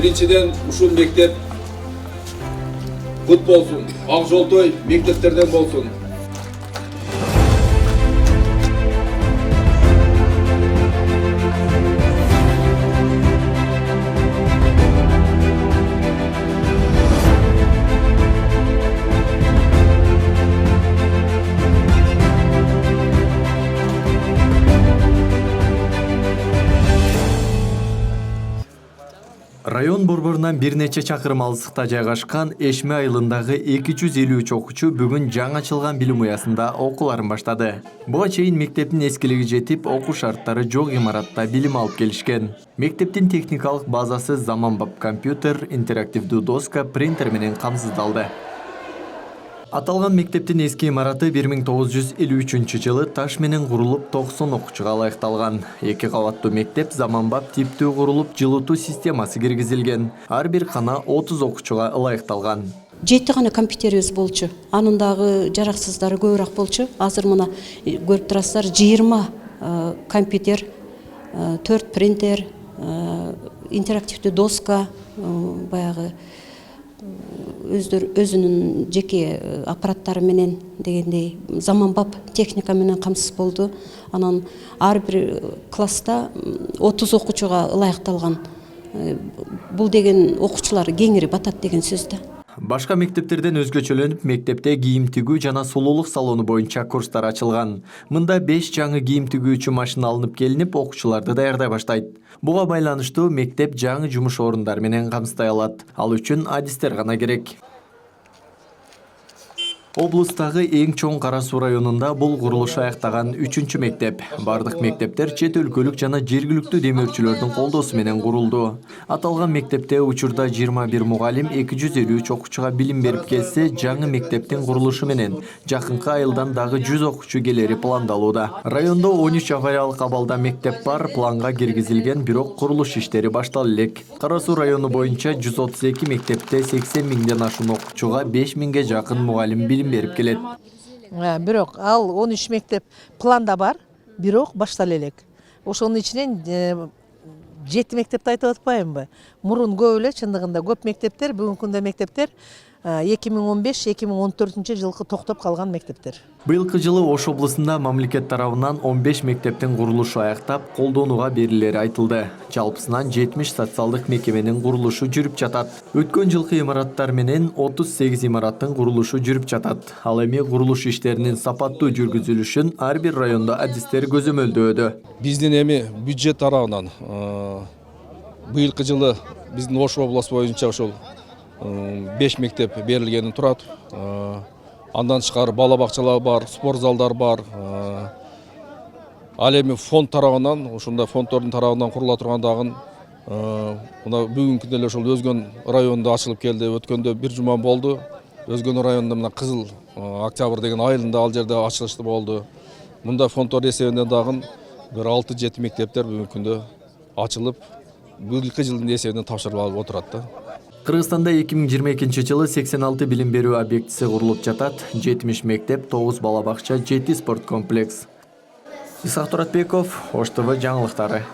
Биринчиден ушул мектеп кут болсун, ак жолтой мектептерден болсун. Район борборунан бир нече чакырым алыстыкта жайгашкан Эшме айылындагы 253 окуучу бүгүн жаңы ачылган билим уясында окууларын баштады. Буга чейин мектептин эскилиги жетип, окуу шарттары жок имаратта билим алып келишкен. Мектептин техникалык базасы заманбап компьютер, интерактивдүү доска, принтер менен камсыздалды. Аталган мектептин эски имараты 1953 жылы таш менен курулуп 90 окуучуга ылайыкталган. Эки кабаттуу мектеп заманбап типтүү курулуп, жылытуу системасы киргизилген. Ар бир кана 30 окуучуга ылайыкталган. 7 гана компьютерибиз болчу. Анын дагы жараксыздары көбүрөөк болчу. Азыр мына көрүп турасыздар 20 компьютер, 4 принтер, интерактивдүү доска, баягы өзүнүн жеке аппараттары менен дегендей заманбап техника менен камсыз болду. Анан ар бир класста 30 окуучуга ылайыкталган. Бул деген окуучулар кеңири батат деген сөз да. Башка мектептерден өзгөчөлөнүп, мектепте кийим тигүү жана сулуулук салону боюнча курстар ачылган. Мында 5 жаңы кийим тигүүчү машина алынып келинип, окуучуларды даярдай баштайт. Буга байланыштуу мектеп жаңы жумуш орундары менен камсыздай алат. Ал үчүн адистер гана керек. Облустагы эң чоң Кара Суу районунда бул курулушу аяктаган 3-чү мектеп. Бардык мектептер чет өлкөлүк жана жергиликтүү демөөрчүлөрдүн колдоосу менен курулду. Аталган мектепте учурда 21 мугалим 253 окуучуга билим берип келсе, жаңы мектептин курулушу менен жакынкы айылдан дагы 100 окуучу келери пландалууда. Райондо 13 авариялык абалда мектеп бар, планга киргизилген, бирок курулуш иштери баштала элек. Кара Суу району боюнча 132 мектепте 80 миңден ашуун окуучуга 5 миңге жакын мугалим билим берип келет. Бирок ал 13 мектеп планда бар, бирок баштала элек. Ошонун ичинен 7 мектепти айтып атпаймынбы? Мурун көп эле, чындыгында көп мектептер, бүгүнкү күндө мектептер 2015-2014 жылкы токтоп калган мектептер. Быйылкы жылы Ош облусунда мамлекет тарабынан 15 мектептин курулушу аяктап, колдонууга берилери айтылды. Жалпысынан 70 социалдык мекеменин курулушу жүрүп жатат. Өткөн жылкы имараттар менен 38 имараттын курулушу жүрүп жатат. Ал эми курулуш иштеринин сапаттуу жүргүзүлүшүн ар бир райондо адистер көзөмөлдөөдө. Биздин эми бюджет тарабынан быйылкы жылы биздин Ош областы боюнча ошол 5 мектеп берилгени турат. Андан тышкары бала бакчалар бар, спорт залдар бар. Ал эми фонд тарабынан, ошондой фонддордун тарабынан курула турган дагы мына бүгүнкү күндө эле ошол Өзгөн районунда ачылып келди. Өткөндө бир жума болду. Өзгөн районунда мына Кызыл Октябрь деген айылында ал жерде ачылышы болду. Мында фонддор эсебинен дагы бир 6-7 мектептер бүгүнкү күндө ачылып, быйылкы жылдын эсебинен тапшырылып отурат да. Кыргызстанда 2022 жылы 86 билим берүү объектиси курулуп жатат. 70 мектеп, 9 бала бакча, 7 спорт комплекс. Исак Туратбеков, Ош ТВ жаңылыктары.